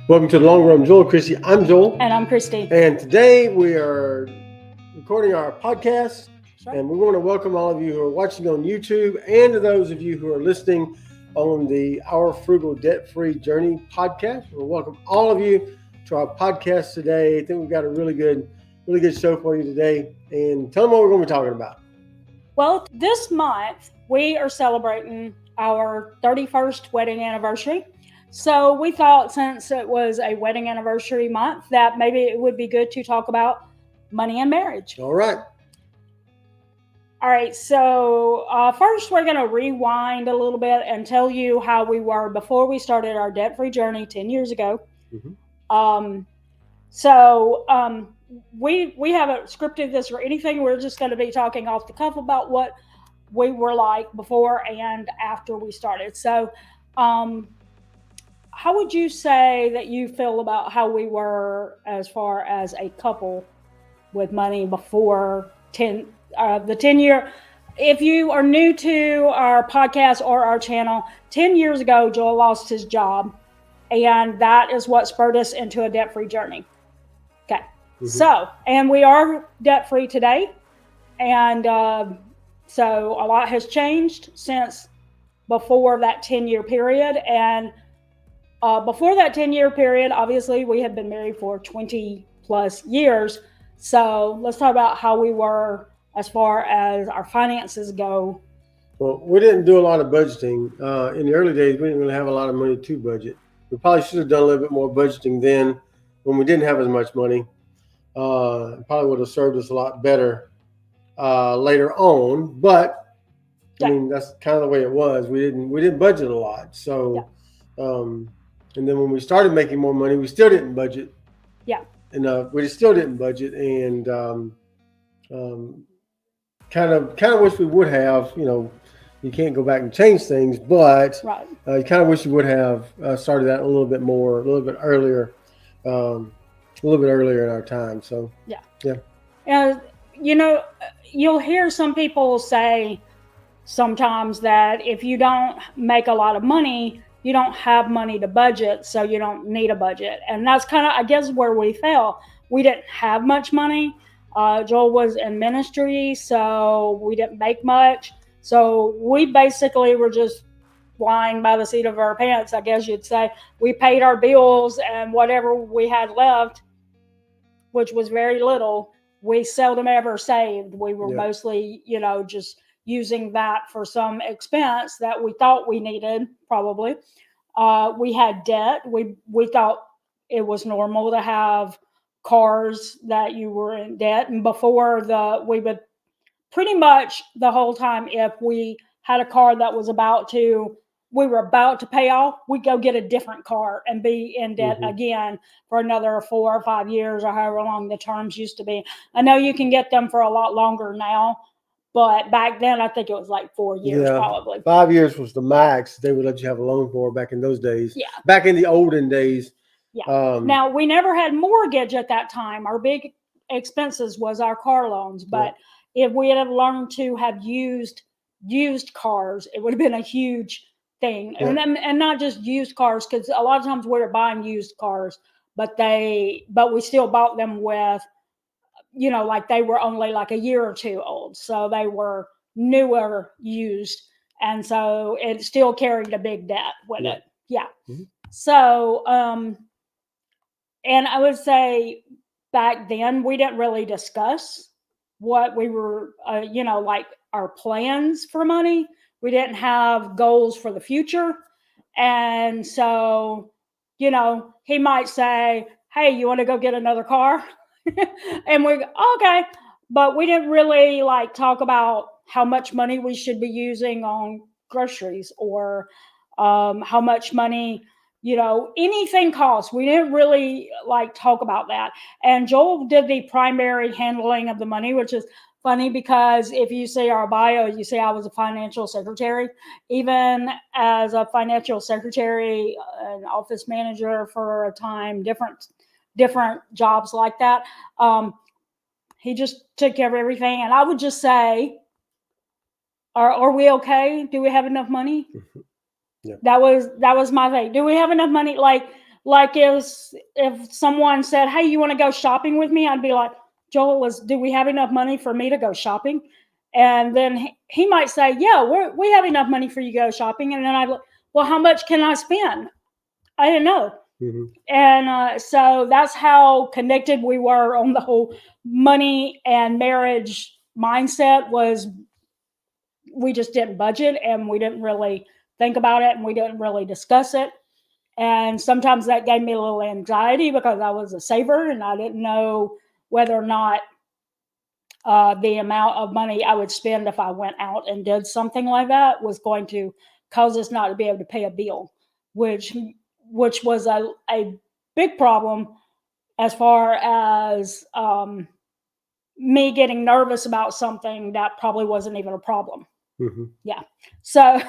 Welcome to the Long Run, Joel and Christy. I'm Joel. And I'm Christy. And today we are recording our podcast. Right. And we want to welcome all of you who are watching on YouTube and to those of you who are listening on the Our Frugal Debt-Free Journey podcast. We'll welcome all of you to our podcast today. I think we've got a really good show for you today. And tell them what we're going to be talking about. Well, this month we are celebrating our 31st wedding anniversary. So we thought, since it was a wedding anniversary month, that maybe it would be good to talk about money and marriage. All right. So first we're going to rewind a little bit and tell you how we were before we started our debt-free journey 10 years ago. Mm-hmm. We haven't scripted this or anything. We're just going to be talking off the cuff about what we were like before and after we started. So how would you say that you feel about how we were as far as a couple with money before the 10 year? If you are new to our podcast or our channel, 10 years ago, Joel lost his job, and that is what spurred us into a debt-free journey. Okay. Mm-hmm. So, and we are debt-free today. And so a lot has changed since before that 10-year period. And before that 10-year period, obviously, we had been married for 20 plus years. So let's talk about how we were as far as our finances go. Well, we didn't do a lot of budgeting. In the early days, we didn't really have a lot of money to budget. We probably should have done a little bit more budgeting then when we didn't have as much money. It probably would have served us a lot better later on. But yeah. I mean, that's kind of the way it was. We didn't budget a lot. So, yeah. And then when we started making more money, we still didn't budget. Yeah. And we still didn't budget, and kind of wish we would have. You know, you can't go back and change things, but right. You kind of wish you would have started that a little bit earlier in our time. So yeah. And you'll hear some people say sometimes that if you don't make a lot of money, you don't have money to budget, so you don't need a budget. And that's kind of, I guess, where we fell. We didn't have much money. Joel was in ministry, so we didn't make much. So we basically were just flying by the seat of our pants, I guess you'd say. We paid our bills, and whatever we had left, which was very little, we seldom ever saved. We were mostly, just using that for some expense that we thought we needed, probably. We had debt. We thought it was normal to have cars that you were in debt. And before we would pretty much the whole time, if we had a car that we were about to pay off, we'd go get a different car and be in debt again for another 4 or 5 years or however long the terms used to be. I know you can get them for a lot longer now, but back then I think it was like 4 years probably. 5 years was the max they would let you have a loan for back in those days. Yeah. Back in the olden days. Yeah. Now, we never had mortgage at that time. Our big expenses was our car loans. But if we had learned to have used cars, it would have been a huge thing. Yeah. And not just used cars, because a lot of times we were buying used cars, but we still bought them with, like they were only like a year or two old. So they were newer used. And so it still carried a big debt with it. Yeah. Mm-hmm. So, and I would say back then we didn't really discuss what we were, like our plans for money. We didn't have goals for the future. And so, he might say, hey, you want to go get another car? And we go, okay. But we didn't really talk about how much money we should be using on groceries or how much money, anything costs. We didn't really talk about that. And Joel did the primary handling of the money, which is funny because if you see our bio, you see I was a financial secretary. Even as a financial secretary, an office manager for a time, different jobs like that. He just took care of everything. And I would just say, are we okay? Do we have enough money? Yeah. That was my thing. Do we have enough money? Like if someone said, "Hey, you want to go shopping with me?" I'd be like, "Joel, do we have enough money for me to go shopping?" And then he might say, "Yeah, we have enough money for you to go shopping." And then I'd like, "Well, how much can I spend?" I didn't know. Mm-hmm. And so that's how connected we were on the whole money and marriage mindset. Was we just didn't budget, and we didn't really think about it, and we didn't really discuss it. And sometimes that gave me a little anxiety because I was a saver and I didn't know whether or not the amount of money I would spend if I went out and did something like that was going to cause us not to be able to pay a bill, which which was a big problem as far as me getting nervous about something that probably wasn't even a problem. Mm-hmm. Yeah. So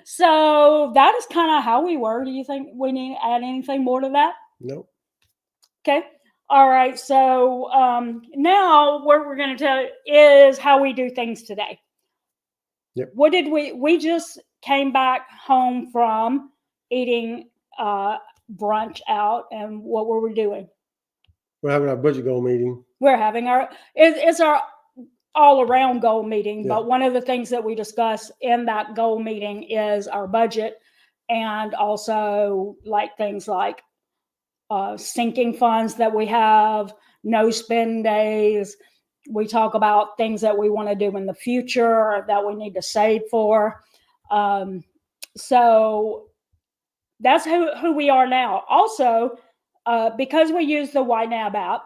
so that is kind of how we were. Do you think we need to add anything more to that? Nope. Okay. All right. So now what we're going to tell is how we do things today. Yep. What did we just came back home from eating brunch out, and what were we doing? We're having our budget goal meeting. We're having it's our all around goal meeting, Yeah. but one of the things that we discuss in that goal meeting is our budget, and also like things like sinking funds that we have, no spend days. We talk about things that we want to do in the future that we need to save for. So that's who we are now. Also, because we use the YNAB app,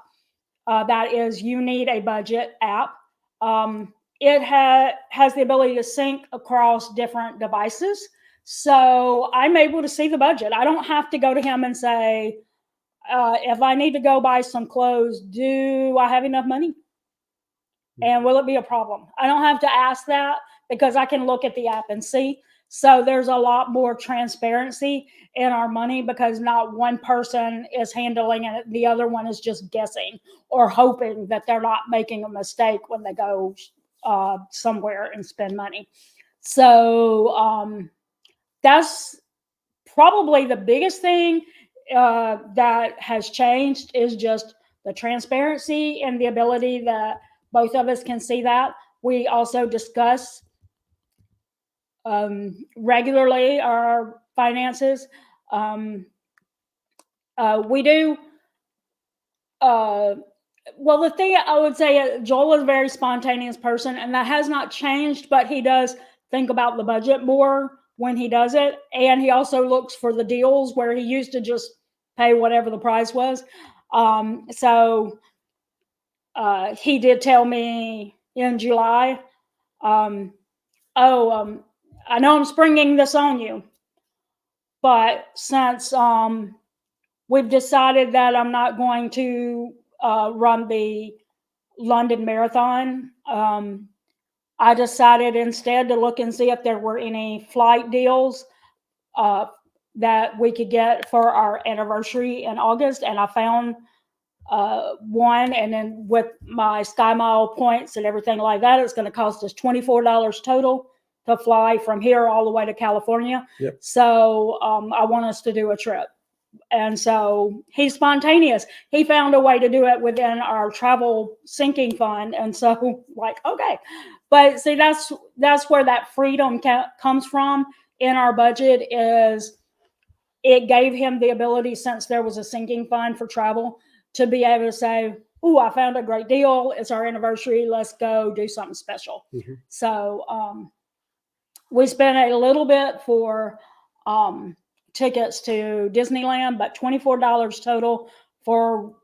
that is You Need a Budget app. It has the ability to sync across different devices. So I'm able to see the budget. I don't have to go to him and say, if I need to go buy some clothes, do I have enough money? And will it be a problem? I don't have to ask that because I can look at the app and see. So there's a lot more transparency in our money because not one person is handling it. The other one is just guessing or hoping that they're not making a mistake when they go somewhere and spend money. So that's probably the biggest thing that has changed is just the transparency and the ability that both of us can see that. We also discuss regularly our finances. Um, we do. Well, the thing I would say, Joel is a very spontaneous person, and that has not changed, but he does think about the budget more when he does it. And he also looks for the deals where he used to just pay whatever the price was. So he did tell me in July, um, oh, I know I'm springing this on you, but since we've decided that I'm not going to run the London Marathon, I decided instead to look and see if there were any flight deals uh, that we could get for our anniversary in August, and I found one. And then with my Sky Mile points and everything like that, it's going to cost us $24 total to fly from here all the way to California. Yep. So I want us to do a trip. And so he's spontaneous. He found a way to do it within our travel sinking fund. And so, like, okay. But see, that's where that freedom comes from in our budget. Is it gave him the ability, since there was a sinking fund for travel, to be able to say, "Oh, I found a great deal. It's our anniversary. Let's go do something special." Mm-hmm. So we spent a little bit for tickets to Disneyland, but $24 total for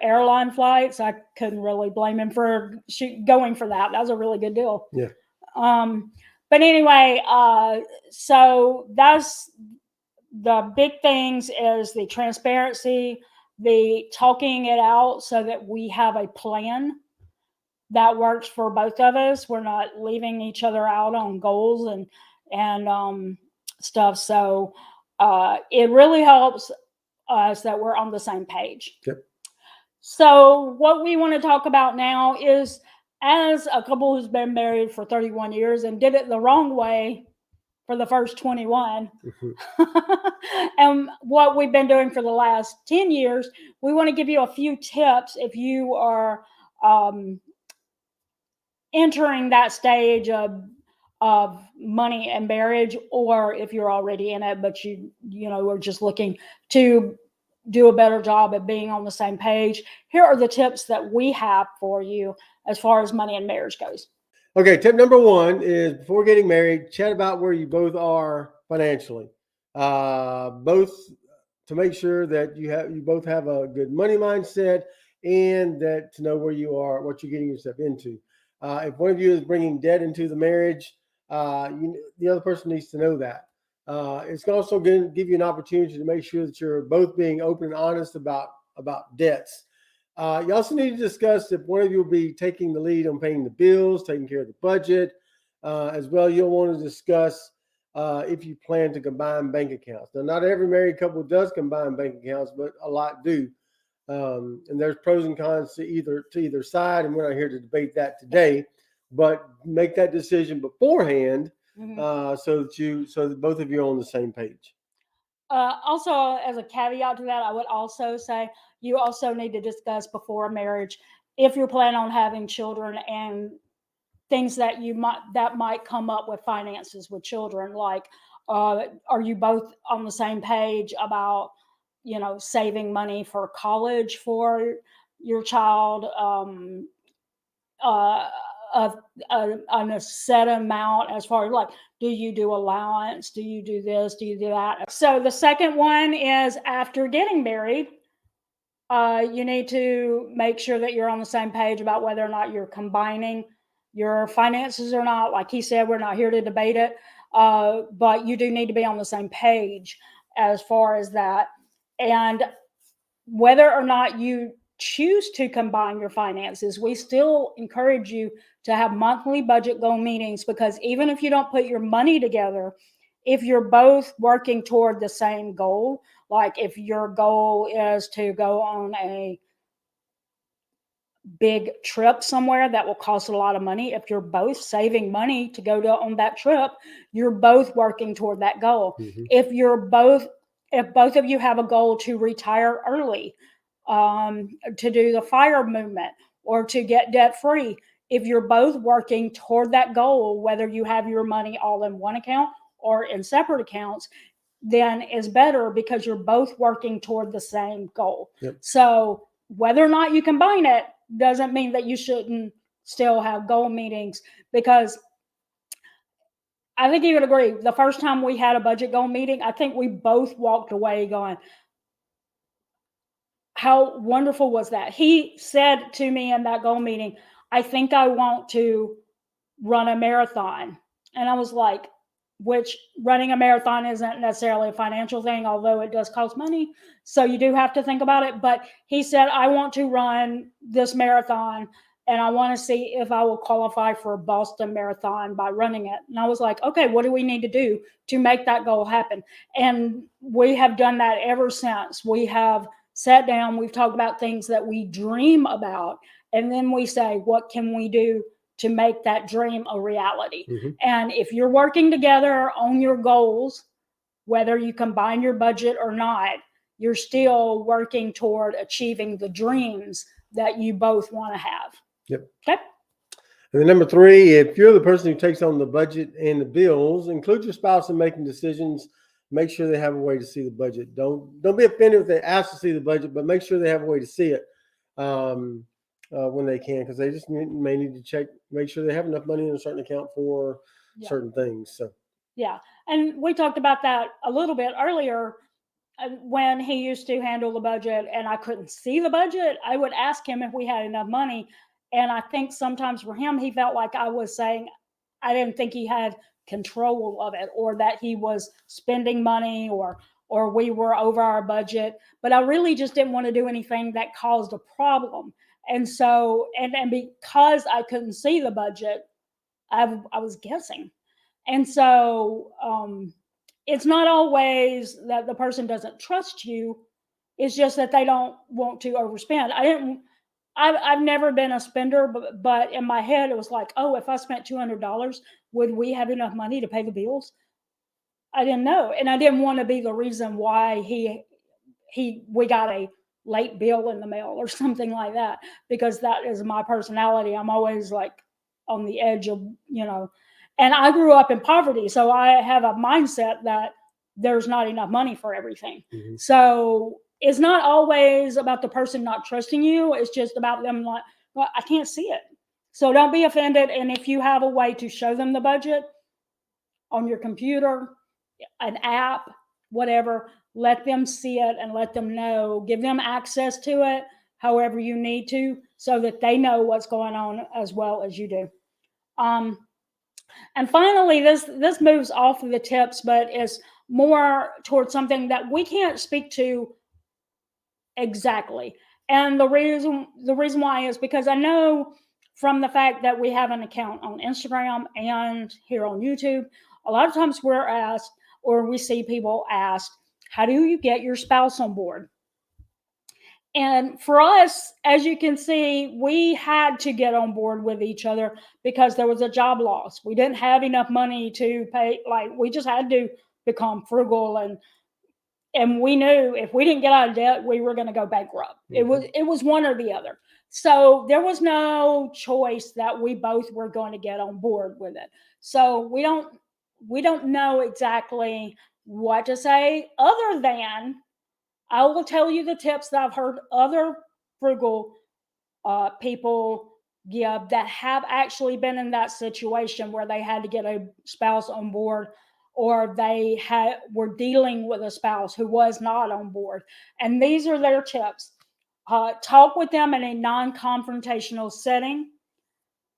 airline flights. I couldn't really blame him for going for that. That was a really good deal. Yeah. But anyway, so that's the big things is the transparency, the talking it out so that we have a plan that works for both of us. We're not leaving each other out on goals and stuff. So it really helps us that we're on the same page. Yep. So what we want to talk about now is, as a couple who's been married for 31 years and did it the wrong way for the first 21, Mm-hmm. And what we've been doing for the last 10 years, we want to give you a few tips if you are um, entering that stage of money and marriage, or if you're already in it but you know are just looking to do a better job at being on the same page. Here are the tips that we have for you as far as money and marriage goes. Okay, tip number one is before getting married, chat about where you both are financially. Both to make sure that you both have a good money mindset and that to know where you are, what you're getting yourself into. If one of you is bringing debt into the marriage, the other person needs to know that. It's also going to give you an opportunity to make sure that you're both being open and honest about debts. You also need to discuss if one of you will be taking the lead on paying the bills, taking care of the budget. As well, you'll want to discuss if you plan to combine bank accounts. Now, not every married couple does combine bank accounts, but a lot do. And there's pros and cons to either side, and we're not here to debate that today. But make that decision beforehand, so that both of you are on the same page. Also, as a caveat to that, I would also say you also need to discuss before marriage if you're planning on having children and things that might come up with finances with children. Like, are you both on the same page about saving money for college for your child? Uh, of on a set amount as far as like, do you do allowance? Do you do this? Do you do that? So the second one is after getting married, you need to make sure that you're on the same page about whether or not you're combining your finances or not. Like he said, we're not here to debate it, but you do need to be on the same page as far as that. And whether or not you choose to combine your finances, we still encourage you to have monthly budget goal meetings, because even if you don't put your money together, if you're both working toward the same goal, like if your goal is to go on a big trip somewhere that will cost a lot of money, if you're both saving money to go on that trip, you're both working toward that goal. Mm-hmm. If both of you have a goal to retire early, to do the fire movement, or to get debt free, if you're both working toward that goal, whether you have your money all in one account or in separate accounts, then is better because you're both working toward the same goal. Yep. So whether or not you combine it doesn't mean that you shouldn't still have goal meetings, because I think you would agree, the first time we had a budget goal meeting, I think we both walked away going, how wonderful was that? He said to me in that goal meeting, I think I want to run a marathon. And I was like, which running a marathon isn't necessarily a financial thing, although it does cost money. So you do have to think about it. But he said, I want to run this marathon and I want to see if I will qualify for a Boston Marathon by running it. And I was like, okay, what do we need to do to make that goal happen? And we have done that ever since. We have sat down, we've talked about things that we dream about, and then we say, what can we do to make that dream a reality? Mm-hmm. And if you're working together on your goals, whether you combine your budget or not, you're still working toward achieving the dreams that you both want to have. Yep. Okay. And then number three, if you're the person who takes on the budget and the bills, include your spouse in making decisions. Make sure they have a way to see the budget. Don't be offended if they ask to see the budget, but make sure they have a way to see it when they can, because they just may need to check, make sure they have enough money in a certain account for certain things. So yeah, and we talked about that a little bit earlier. When he used to handle the budget and I couldn't see the budget, I would ask him if we had enough money. And I think sometimes for him, he felt like I was saying I didn't think he had control of it, or that he was spending money, or we were over our budget. But I really just didn't want to do anything that caused a problem. And so, and because I couldn't see the budget, I was guessing. And so, it's not always that the person doesn't trust you. It's just that they don't want to overspend. I've never been a spender, but in my head, it was like, oh, if I spent $200, would we have enough money to pay the bills? I didn't know, and I didn't want to be the reason why we got a late bill in the mail or something like that, because that is my personality. I'm always like on the edge of, and I grew up in poverty, so I have a mindset that there's not enough money for everything. Mm-hmm. So it's not always about the person not trusting you. It's just about them like, well, I can't see it. So don't be offended. And if you have a way to show them the budget on your computer, an app, whatever, let them see it and let them know, give them access to it however you need to, so that they know what's going on as well as you do. And finally, this moves off of the tips, but is more towards something that we can't speak to exactly. And the reason why is because I know from the fact that we have an account on Instagram and here on YouTube, a lot of times we're asked, or we see people asked, how do you get your spouse on board? And for us, as you can see, we had to get on board with each other because there was a job loss. We didn't have enough money to pay, like, we just had to become frugal, and we knew if we didn't get out of debt, we were going to go bankrupt. Mm-hmm. It was one or the other. So there was no choice that we both were going to get on board with it. So we don't know exactly what to say, other than I will tell you the tips that I've heard other frugal people give that have actually been in that situation where they had to get a spouse on board, or they were dealing with a spouse who was not on board. And these are their tips. Talk with them in a non-confrontational setting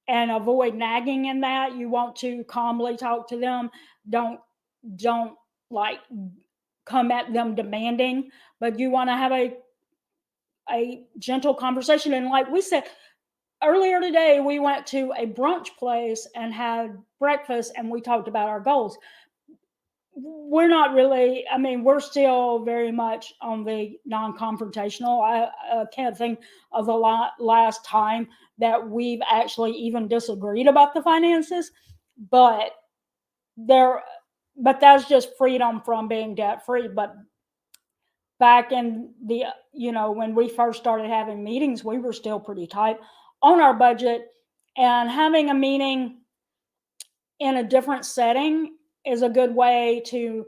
and avoid nagging in that. You want to calmly talk to them. Don't like come at them demanding, but you want to have a gentle conversation. And like we said earlier today, we went to a brunch place and had breakfast, and we talked about our goals. We're not really, I mean, we're still very much on the non-confrontational. I can't think of the last time that we've actually even disagreed about the finances, but there, but that's just freedom from being debt free. But back in the, when we first started having meetings, we were still pretty tight on our budget, and having a meeting in a different setting is a good way to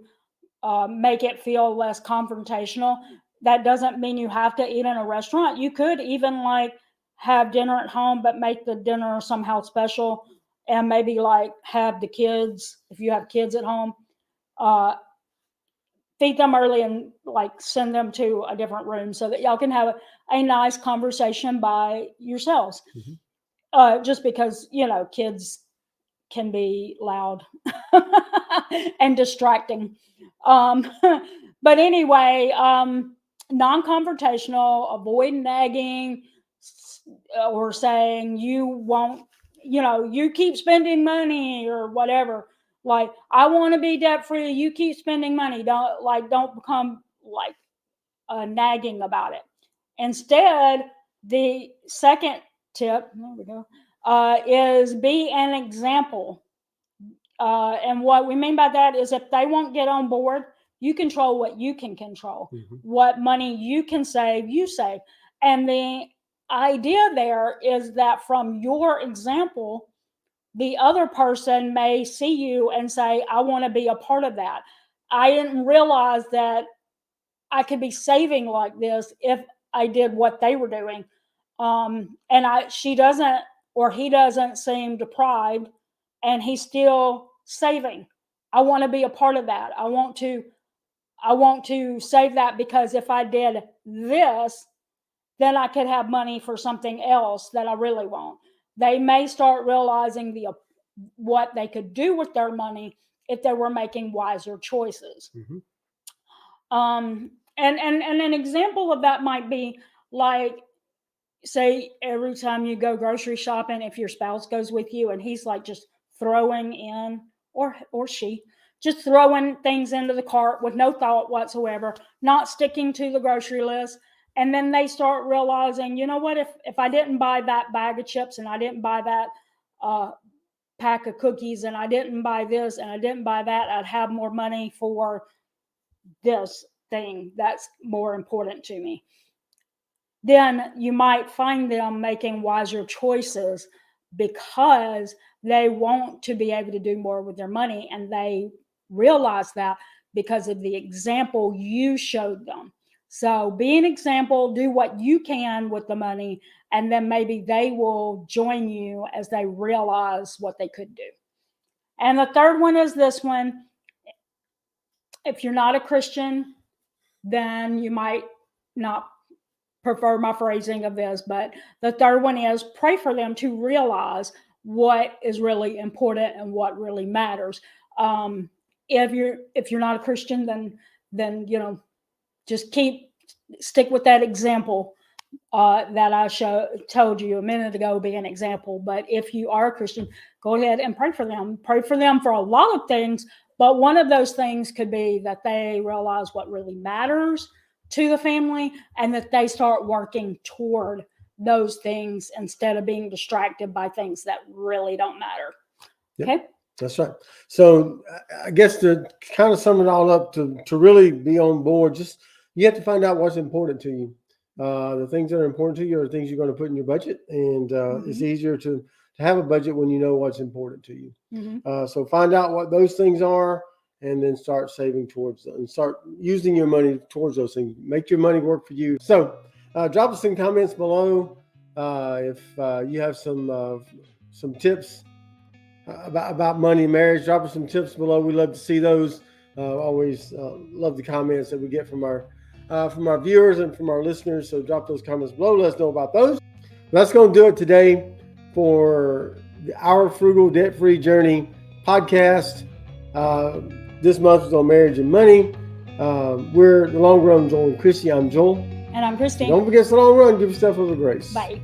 make it feel less confrontational. That doesn't mean you have to eat in a restaurant. You could even like have dinner at home, but make the dinner somehow special, and maybe like have the kids, if you have kids at home, uh, feed them early and like send them to a different room so that y'all can have a nice conversation by yourselves. Mm-hmm. Just because, kids can be loud and distracting. Um, but anyway, non-confrontational, avoid nagging or saying you won't, you keep spending money or whatever. Like, I want to be debt free. You keep spending money. Don't become like nagging about it. Instead, the second tip, there we go, is be an example. And what we mean by that is if they won't get on board, you control what you can control. Mm-hmm. What money you can save, you save. And the idea there is that from your example, the other person may see you and say, I want to be a part of that. I didn't realize that I could be saving like this if I did what they were doing. She doesn't, or he doesn't seem deprived, and he's still saving. I want to be a part of that. I want to save that, because if I did this, then I could have money for something else that I really want. They may start realizing what they could do with their money if they were making wiser choices. Mm-hmm. And an example of that might be like, say every time you go grocery shopping, if your spouse goes with you and he's like just throwing in, or she just throwing things into the cart with no thought whatsoever, not sticking to the grocery list. And then they start realizing, you know what, if I didn't buy that bag of chips and I didn't buy that uh, pack of cookies and I didn't buy this and I didn't buy that, I'd have more money for this thing that's more important to me. Then you might find them making wiser choices because they want to be able to do more with their money, and they realize that because of the example you showed them. So be an example, do what you can with the money, and then maybe they will join you as they realize what they could do. And the third one is this one. If you're not a Christian, then you might not prefer my phrasing of this, but the third one is pray for them to realize what is really important and what really matters. If you're not a Christian, then just stick with that example that I told you a minute ago, be an example. But if you are a Christian, go ahead and pray for them. Pray for them for a lot of things, but one of those things could be that they realize what really matters to the family and that they start working toward those things instead of being distracted by things that really don't matter. Yep. Okay. That's right. So I guess to kind of sum it all up, to really be on board, just you have to find out what's important to you. The things that are important to you are things you're going to put in your budget, and it's easier to have a budget when you know what's important to you. So find out what those things are, and then start saving towards them and start using your money towards those things. Make your money work for you. So drop us some comments below if you have some tips about money and marriage. Drop us some tips below. We love to see those. Always love the comments that we get from our viewers and from our listeners. So drop those comments below. Let us know about those. That's going to do it today for our Frugal Debt-Free Journey podcast. This month was on marriage and money. We're the Long Run, Joel and Christy. I'm Joel. And I'm Christine. Don't forget the long run. Give yourself a little grace. Bye.